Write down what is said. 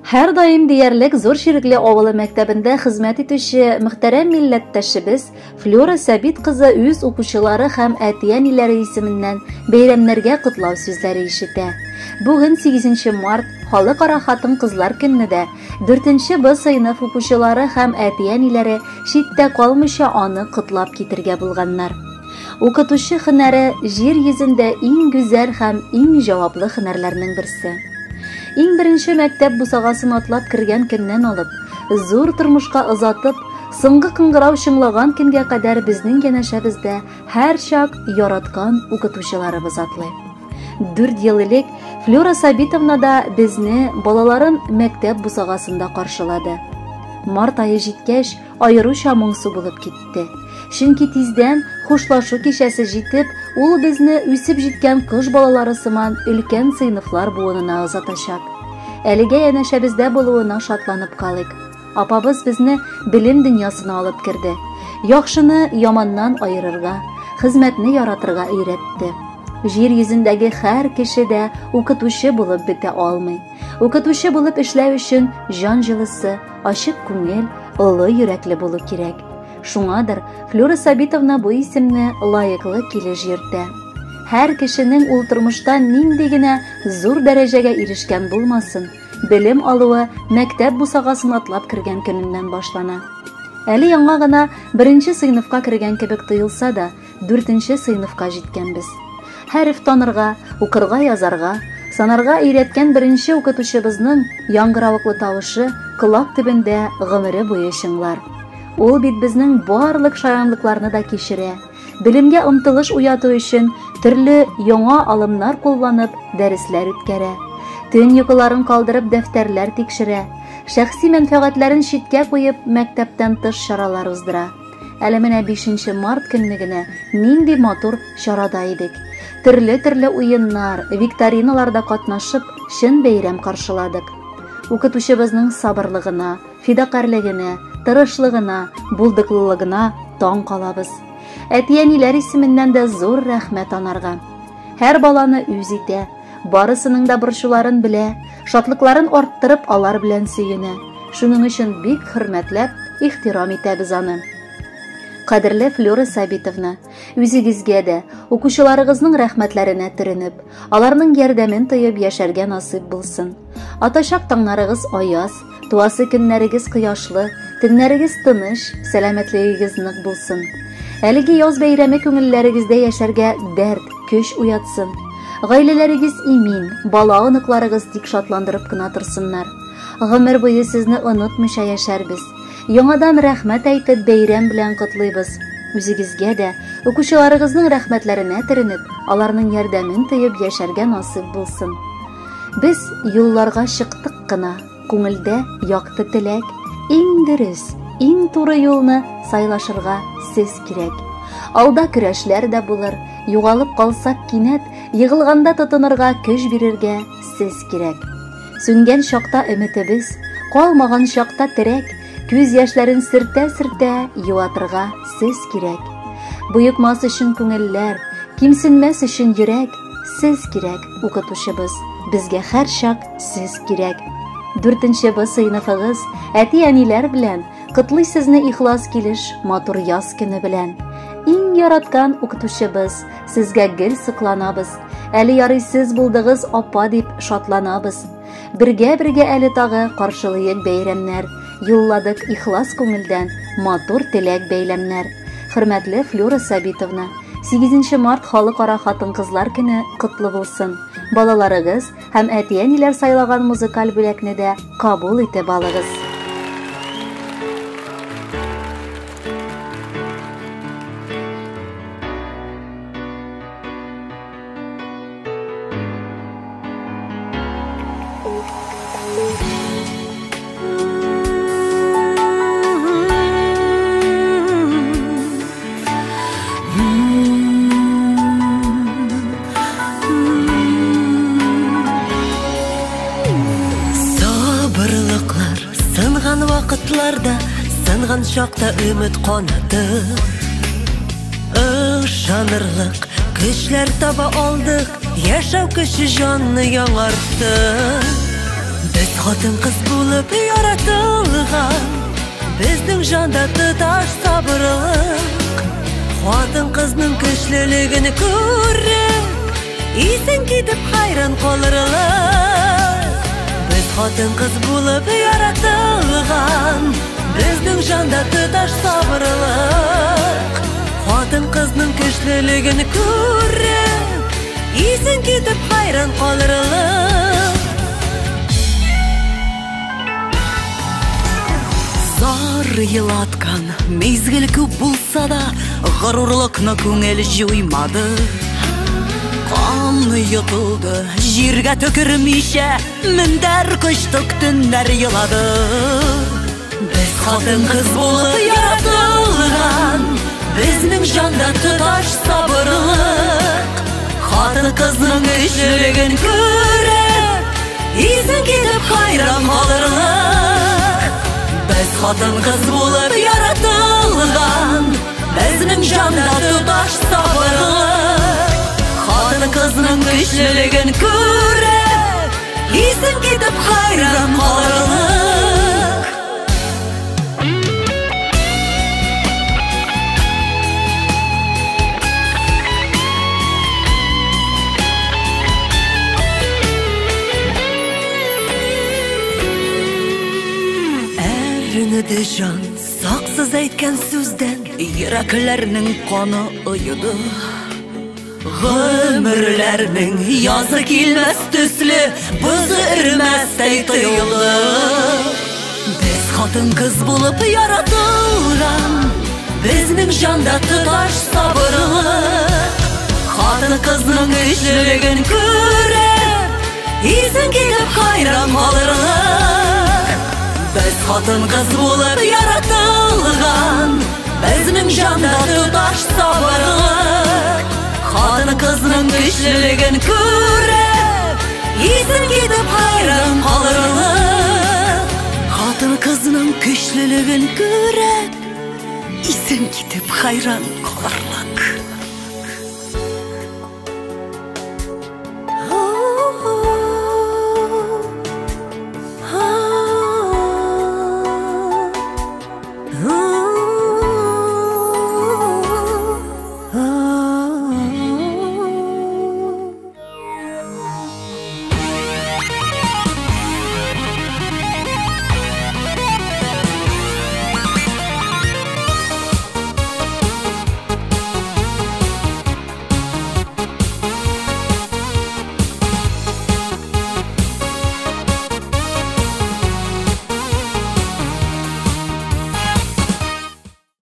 Her daim diyerlik zor şirikli ovalı mektebinde hizmet etişi muhterem milletteşimiz Flora Sabit kızı öz okuşuları hem etiyenileri isiminden beyramlarga kutlav sözleri işite. Bugün 8 Mart Halkara Hatın Kızlar Günü'de 4. B sınıf okuşuları hem etiyenileri şitte kalmışa anı kutlap getirge bulganlar. Okutuşu hınarı yer yüzünde en güzel hem en cevaplı hınarlarının birisi. İң birinci mektep busagaсын atlap kirgen günden alıp, zor turmuşka uzatıp, sыңgı kıngırav şыңlagan günge kadar bizning genişebizde her şak yaratkan okutuşularыбыз atlay. 4 yıl ilk Flora Sabitovna da bizni balaların mektep busagasında karşıladı. Mart ayı jitkeş ayıruşa moңсу bulup gitti. Çünkü tizden hoşlaşu kişesi jitip, ул bizni üsüp jitken kız balaları sıman ülken sınıflar buğununa uzatacak. Әліге янәшәбездә булуына шатланып калыйк. Апабыз безне билим дөньясына алып керде. Яхшыны яманнан айырырга, хезмәтне яратырга өйрәтте. Җир йөзендәге һәр кеше дә укытучы булып бетә алмый. Укытучы булып эшләү өчен җан җылысы, ачык күңел, олы йөрәкле булу кирәк. Шуңадыр Флора Сабитовна бу исемне лайыклы килеш йөртә. Her kişinin ул тормышта нинди генә зур дәрәҗәгә ирешкән булмасын, белем алуы мәктәп бусагасын атлап кергән көненнән башлана. Әле яңа гына 1 сыйныфка кергән кебек тоелса да, 4 сыйныфка җиткәнбез. Хәреф танырга, укырга, язарга, санарга өйрәткән 1 укытучыбызның яңгыравыклы тавышы колак төбендә гомере буе чыңлар. Ул бит безнең барлык шаянлыкларны да кичерә. Bilimge ымтылыш уяту өчен төрле яңа алымнар кулланып дәресләр үткәрә. Төн йокыларын калдырып дәфтәрләр тикшерә. Шәхси мәнфәгатьләрен читкә куеп мәктәптән тыш чаралар уздыра. Әле менә 5 март көнне нинди матур чарада идек. Төрле уеннар, викториналарда катнашып, шын бәйрәм каршыладык. Укытучыбызның сабырлыгына, фидакарлыгына, тырышлыгына, булдыклылыгына таң калабыз. Әтиәниләр исеменнән дә зур рәхмәт анарга. Һәр баланы үз итә, барысының да борчуларын белә, шатлыкларын арттырып алар белән сөенә. Шуның өчен бик хөрмәтләп, ихтирам итәбез аны. Кадерле Флора Сабитовна, үзегезгә дә, укучыларыгызның рәхмәтләренә төренеп, аларның ярдәмен тоеп яшәргә насыйп булсын. Атачак таңнарыгыз аяз, туасы көннәрегез кояшлы, төннәрегез тыныч, сәламәтлегегез нык булсын. Әлеге яз бәйрәме күңелләрегездә яшәргә дәрт, көч уятсын. Гаиләләрегез имин, бала оныкларыгыз тик шатландырып кына торсыннар. Гомер буе сезне онытмыйча яшәрбез. Яңадан рәхмәт әйтеп бәйрәм белән котлыйбыз. Үзегезгә дә, укучыларыгызның рәхмәтләренә төренеп, аларның ярдәмен тоеп яшәргә насыйп булсын. Без юлларга чыктык кына, күңелдә якты теләк, иң дөрес, иң туры юлны сайлашырга сез кирәк. Алда көрәшләр дә булыр, югалып калсак кинәт, йыгылганда тотынырга көч бирергә сез кирәк. Сүнгән чакта өметебез, калмаган чакта терәк, күз яшьләрен сөртә-сөртә юатырга сез кирәк. Буйыкмас өчен күңелләр, кимсенмәс өчен йөрәк сез кирәк, укытучыбыз. Безгә һәр чак сез кирәк. 4 Б сыйныфыгыз әти-әниләр белән Кытлый сезне ихлас килеш матур яз көне белән. Иң яраткан укытучыбыз, сезгә гел сыкланабыз. Әле ярый сез булдыгыз апа дип шатланабыз. Бергә әле тагы каршылыйк бәйрәмнәр. Юлладык ихлас күңелдән матур теләк бәйләмнәр. Хөрмәтле Флора Сабитовна, 8 март Халыкара Хатын-Кызлар көне котлы булсын. Балаларыгыз һәм әти-әниләр сайлаган музыкаль бүләкне дә кабул итеп алыгыз. Сынган шакта өмет канаты, ышанырлык көчләр таба алдык, яшәү көче җанны яңартты. Biz xotin qiz bo'lib yaratilgan, bizning jonda tutash sabrlik. Xotin qizning kuchliligini ko'rib, esing ketib hayron qolarlar. Biz xotin qiz bo'lib yaratilgan, bizning jonda tutash sabrlik. Xotin qizning kuchliligini ko'rib, esing ketib hayron qolarlar. Zor yılatkan mezgil ko'p bo'lsa da, g'ururlikni ko'ngil jo'ymadi. Qon yutildi, yerga to'kirmisha, mindar qushdiq tunlar yiladi. Biz xotin qiz bo'lib yaratilgan, bizning jonda tutash sabrlik. Xotin qizning kuchligini ko'rib, esing ketib hayron qolarlar. Biz xotin qiz bo'lib yaratilgan, bizning jonda tutash sabrlik. Xotin qizning kuchliligini ko'rib, esing ketib hayron qolarlar. Erinidi jon soqsiz aytgan so'zdan, yuraklarning qoni uyidi. Ömürlerinin yazı kelmas tusli, buzi irmasday tuyuldi. Biz xotin qiz bo'lib yaratilgan, bizning jonda tutash sabrlik. Xotin qizning kuchligini ko'rib, esing ketib hayron qolarlar. Biz xotin qiz bo'lib yaratilgan, bizning jonda tutash sabrlik. Xotin qizning kuchliligini ko'rib, esing ketib hayron qolarlar. Xotin qizning kuchliligini ko'rib, esing ketib hayron qolarlar.